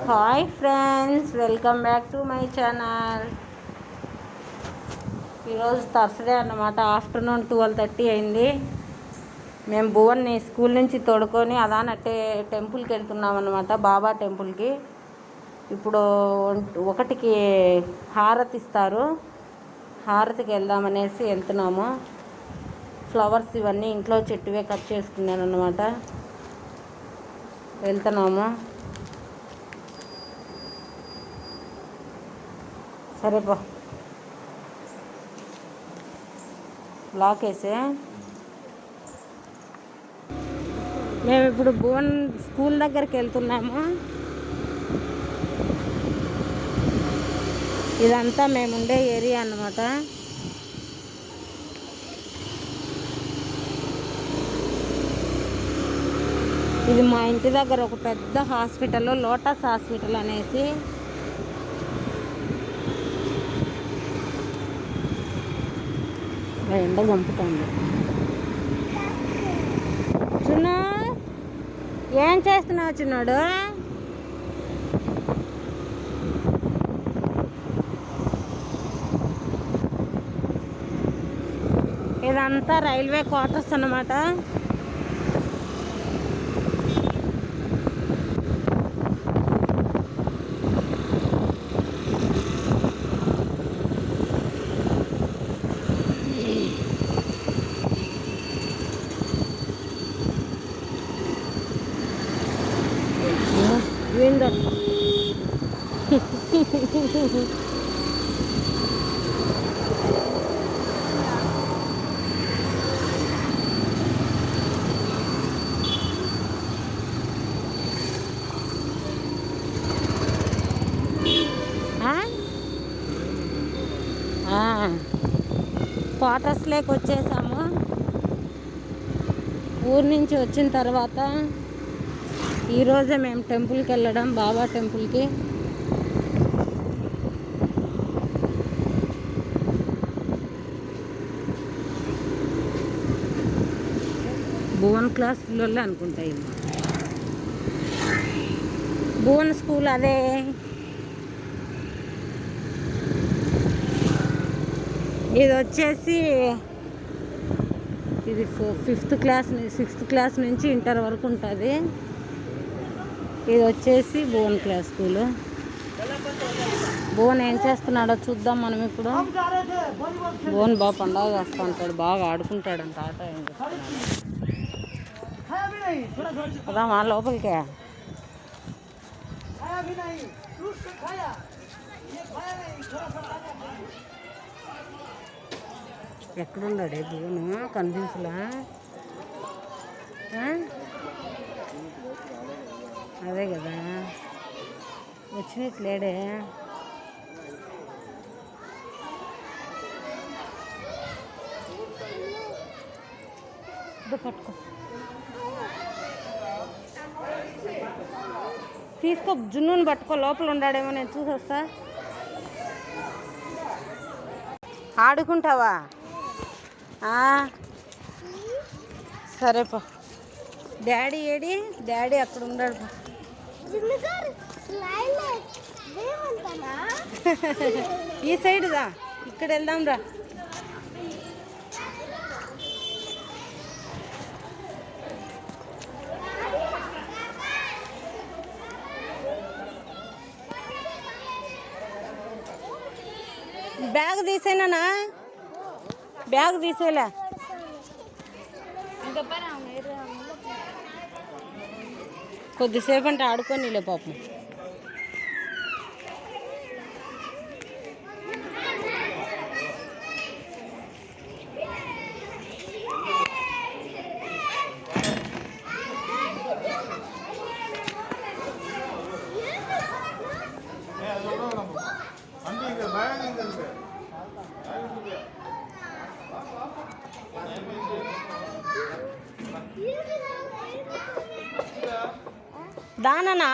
Hi friends, welcome back to my channel. ఈరోజు Thursday అన్నమాట. Afternoon 12:30 అయింది. మేము భువన్ని స్కూల్ నుంచి తోడుకొని అదానట్టే టెంపుల్కి వెళ్తున్నాం అన్నమాట, బాబా టెంపుల్కి. ఇప్పుడు 1కి హారతి ఇస్తారు, హారతికి వెళ్దామనేసి వెళ్తున్నాము. ఫ్లవర్స్ ఇవన్నీ ఇంట్లో చెట్టువే కట్ చేసుకున్నాను అన్నమాట. వెళ్తున్నాము. సరేపో బ్లాక్ వేసే. మేము ఇప్పుడు భువన్ స్కూల్ దగ్గరికి వెళ్తున్నాము. ఇదంతా మేముండే ఏరియా అన్నమాట. ఇది మా ఇంటి దగ్గర ఒక పెద్ద హాస్పిటల్, లోటస్ హాస్పిటల్ అనేసి. ఎండ చంపుతుంది. చిన్న ఏం చేస్తున్నావు చిన్నాడు? ఇదంతా రైల్వే క్వార్టర్స్ అన్నమాట. విండో క్వార్టర్స్ లేక వచ్చేసాము. ఊరు నుంచి వచ్చిన తర్వాత ఈరోజే మేము టెంపుల్కి వెళ్ళడం, బాబా టెంపుల్కి. భువన్ క్లాస్ పిల్లలే అనుకుంటా. భువన్ స్కూల్ అదే. ఇది వచ్చేసి ఇది 5th క్లాస్ 6th క్లాస్ నుంచి ఇంటర్ వరకు ఉంటుంది. ఇది వచ్చేసి భువన్ క్లాస్ స్కూలు. భువన్ ఏం చేస్తున్నాడో చూద్దాం మనం ఇప్పుడు. భువన్ బాగా పండుగ చేస్తూ ఉంటాడు, బాగా ఆడుకుంటాడంట. ఆట ఏం చేస్తున్నాడు కదా మా లోపలికే. ఎక్కడున్నాడే భువను? కనిపించలా? అదే కదా వచ్చినట్లేడే. పట్టుకో, తీసుకో, జున్నుని పట్టుకో. లోపల ఉన్నాడేమో, నేను చూసి వస్తా. ఆడుకుంటావా? సరేపో. డాడీ ఏడి? డాడీ అక్కడ ఉన్నాడు. ఈ సైడ్ రా, ఇక్కడ వెళ్దాం రా. బ్యాగ్ తీసేనా? బ్యాగ్ తీసేలే. కొద్దిసేపు అంటే ఆడుకోనిలే పాపం. దానన్నా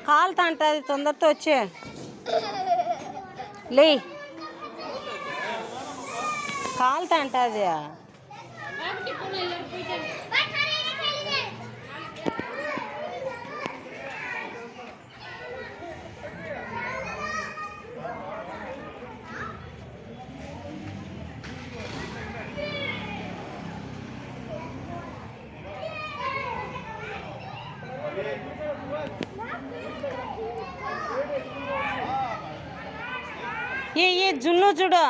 కాలుతా అంటుంది, తొందరతో వచ్చే లే. కాలుతా అంటుంది. ఏ జున్ను చూడు.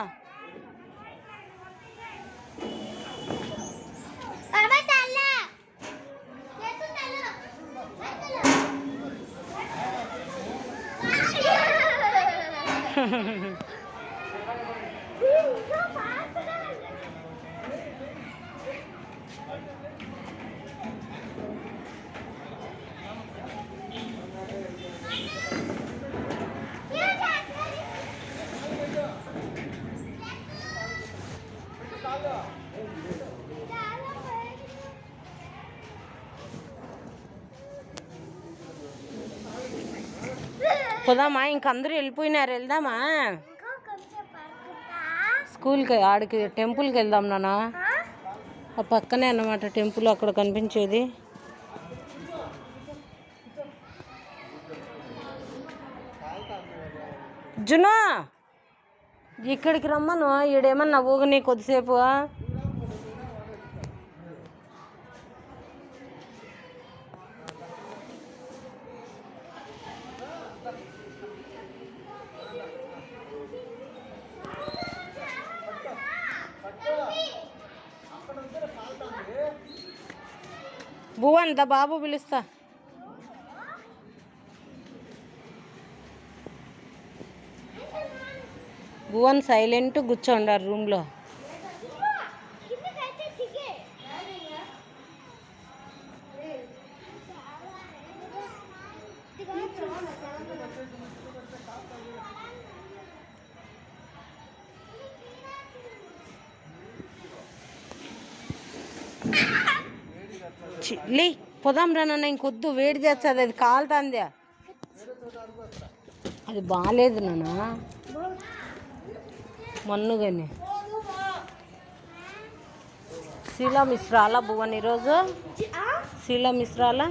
పోదామా? ఇంక అందరూ వెళ్ళిపోయినారు, వెళ్దామా స్కూల్కి? ఆడికి టెంపుల్కి వెళ్దాం నాన్న. ఆ పక్కనే అన్నమాట టెంపుల్, అక్కడ కనిపించేది. జునా ఇక్కడికి రమ్మను, ఈడేమన్నా ఊగని కొద్దిసేపు. భువన్ దా బాబు పిలుస్తా. భువన్ సైలెంట్ కూర్చోండారు రూమ్లో. లే పోదాం రా నాన్న, ఇంకొద్దు, వేడి చేస్తుంది, అది కాలుతుంది. అది బాగాలేదు నాన్న, మన్నుగాని. శీలా మిశ్రాలా భువన్ ఈరోజు? శీలా మిశ్రాలా?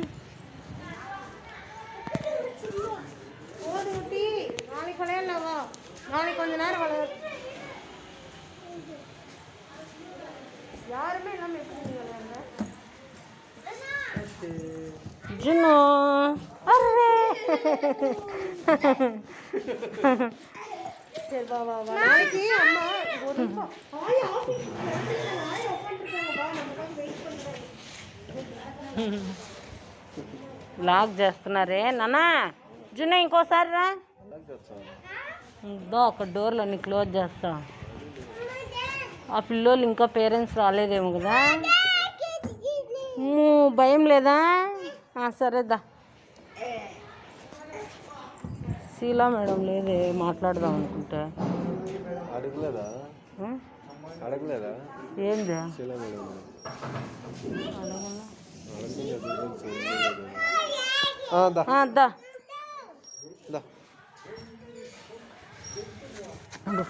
జున్ను అర్రే లాక్ చేస్తున్నారే నాన్న. జున్ను ఇంకోసారి రా, ఒక డోర్లన్నీ క్లోజ్ చేస్తా. ఆ పిల్లోళ్ళు ఇంకా పేరెంట్స్ రాలేదేమో కదా. భయం లేదా? సరేదా. శీలా మేడం లేదే, మాట్లాడదాం అనుకుంటే. ఏంది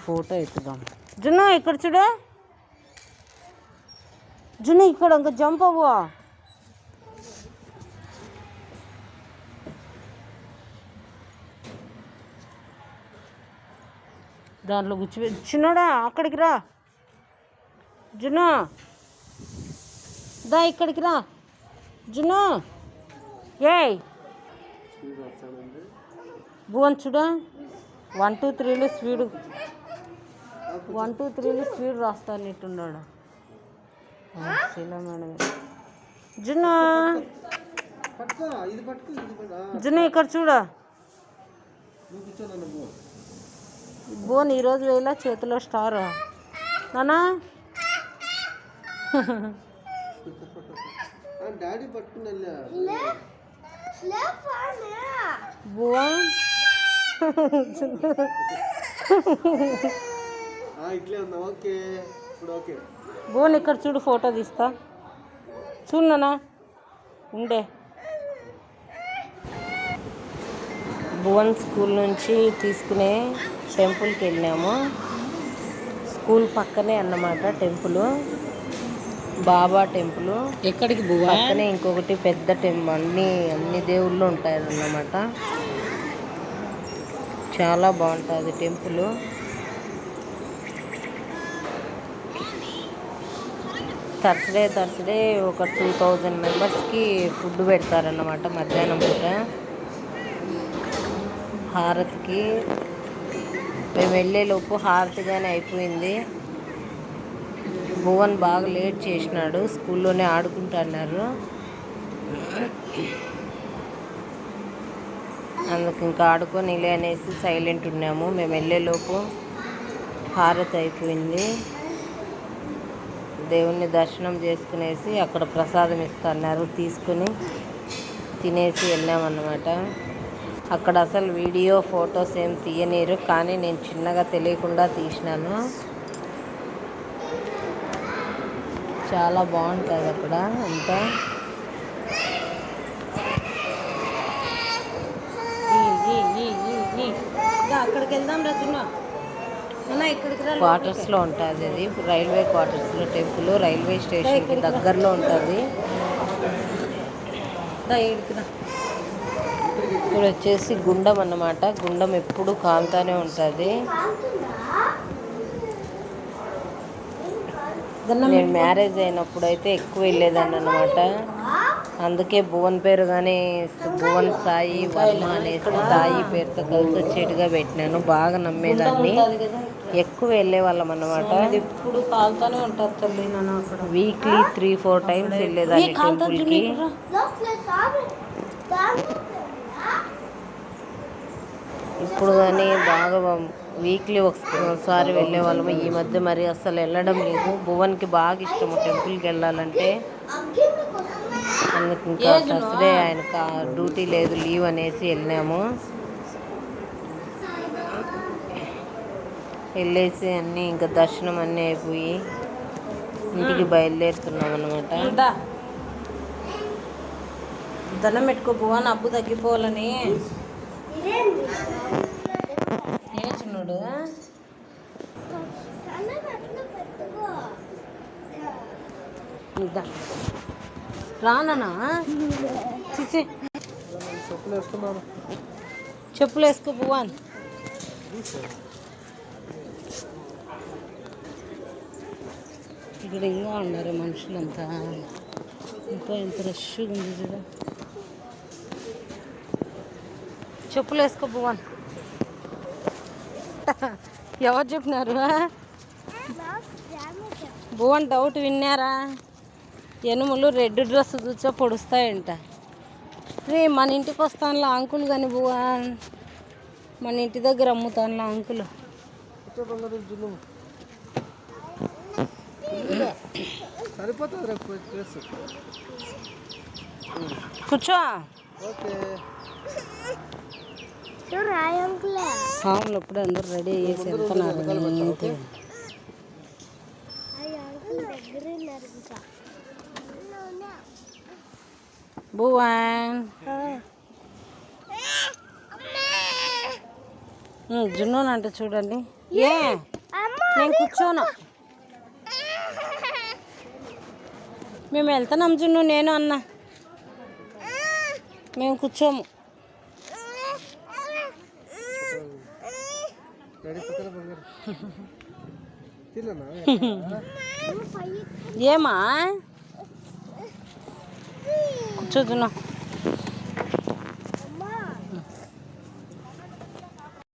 ఫోటో ఎత్తుదాం. జున్ను ఇక్కడ చూడు, జున్ను ఇక్కడ ఇంకా జంప్ అవ్వా. దాంట్లో కూర్చో. చిన్నడా అక్కడికి రా. జున్ను దా ఇక్కడికి రా. జున్ను ఏయ్ భువన్ చూడా, 1 2 3 స్పీడ్, 1 2 3 స్పీడ్ రాస్తానిట్టున్నాడు. శీలా మేడం. జున్ను జున్ను ఇక్కడ చూడ. బోన్ ఈరోజు వేలా చేతిలో స్టార్ నానా. బోన్ బోన్ ఇక్కడ చూడు, ఫోటో తీస్తా చూడు నానా. ఉండే భువన్ స్కూల్ నుంచి తీసుకునే టెంపుల్కి వెళ్ళాము. స్కూల్ పక్కనే అన్నమాట టెంపుల్, బాబా టెంపుల్. ఎక్కడికి పక్కనే ఇంకొకటి పెద్ద టెంపుల్, అన్ని దేవుళ్ళు ఉంటాయన్నమాట. చాలా బాగుంటుంది టెంపుల్. థర్స్డే ఒక 2000 మెంబర్స్కి ఫుడ్ పెడతారన్నమాట మధ్యాహ్నం పూట. హారతికి మేము వెళ్ళేలోపు హారతిగానే అయిపోయింది. భువన్ బాగా లేట్ చేసినాడు, స్కూల్లోనే ఆడుకుంటున్నారు. అందుకు ఇంకా ఆడుకోనిలే అనేసి సైలెంట్ ఉన్నాము. మేము వెళ్ళేలోపు హారతి అయిపోయింది. దేవుణ్ణి దర్శనం చేసుకునేసి అక్కడ ప్రసాదం ఇస్తున్నారు, తీసుకుని తినేసి వెళ్ళామన్నమాట. అక్కడ అసలు వీడియో ఫొటోస్ ఏం తీయనీరు, కానీ నేను చిన్నగా తెలియకుండా తీసినాను. చాలా బాగుంటుంది అక్కడ అంతా. అక్కడికి వెళ్దాం రచన, క్వార్టర్స్లో ఉంటుంది అది, రైల్వే క్వార్టర్స్లో టెంపుల్. రైల్వే స్టేషన్కి దగ్గరలో ఉంటుంది. ఇక్కడ వచ్చేసి గుండం అన్నమాట. గుండం ఎప్పుడు కాలుతూనే ఉంటుంది. నేను మ్యారేజ్ అయినప్పుడు అయితే ఎక్కువ వెళ్ళేదాన్ని అన్నమాట. అందుకే భువన్ పేరు కానీ భువన్ సాయి వర్మ అనేసి సాయి పేరుతో కలిసి వచ్చేట్టుగా పెట్టినాను. బాగా నమ్మేదాన్ని, ఎక్కువ వెళ్ళేవాళ్ళం అన్నమాట. ఎప్పుడు కాలుతూనే ఉంటుంది తల్లి. నేను అక్కడ వీక్లీ 3-4 టైమ్స్ వెళ్ళేదాన్ని టెంపుల్కి. ఇప్పుడు కానీ బాగా వీక్లీ ఒకసారి వెళ్ళేవాళ్ళము. ఈ మధ్య మరి అసలు వెళ్ళడం లేదు. భువన్కి బాగా ఇష్టము టెంపుల్కి వెళ్ళాలంటే. అందుకు ఇంకా థర్స్డే ఆయనకు డ్యూటీ లేదు, లీవ్ అనేసి వెళ్ళాము. వెళ్ళేసి అన్నీ ఇంకా దర్శనం అన్నీ అయిపోయి ఇంటికి బయలుదేరుతున్నాం అన్నమాట. దండం పెట్టుకో భువన్, అప్పు తగ్గిపోవాలని. ఏ చిన్నోడు రానా చిచి చెప్పులు వేసుకో భువన్. ఇక్కడ ఇంకా ఉన్నారు మనుషులంతా, ఇంకా ఎంత రష్గా ఉంది చూడ. చెప్పులు వేసుకో భువన్. ఎవరు చెప్పినారు? భువన్ డౌట్ విన్నారా? ఎనుములు రెడ్ డ్రెస్ చూసా పొడుస్తాయంట. రే మన ఇంటికి వస్తానులా అంకుల్ కానీ భువన్, మన ఇంటి దగ్గర అమ్ముతానులా అంకుల్. కూర్చో. సాములు ఇప్పుడు అందరూ రెడీ చేసి వెళ్తున్నారు. భువన్ జున్నోను అంటే చూడండి. ఏ నేను కూర్చోను, మేము వెళ్తున్నాం జున్ను, నేను అన్న మేము కూర్చోము. ఏమా కూర్చోతున్నా.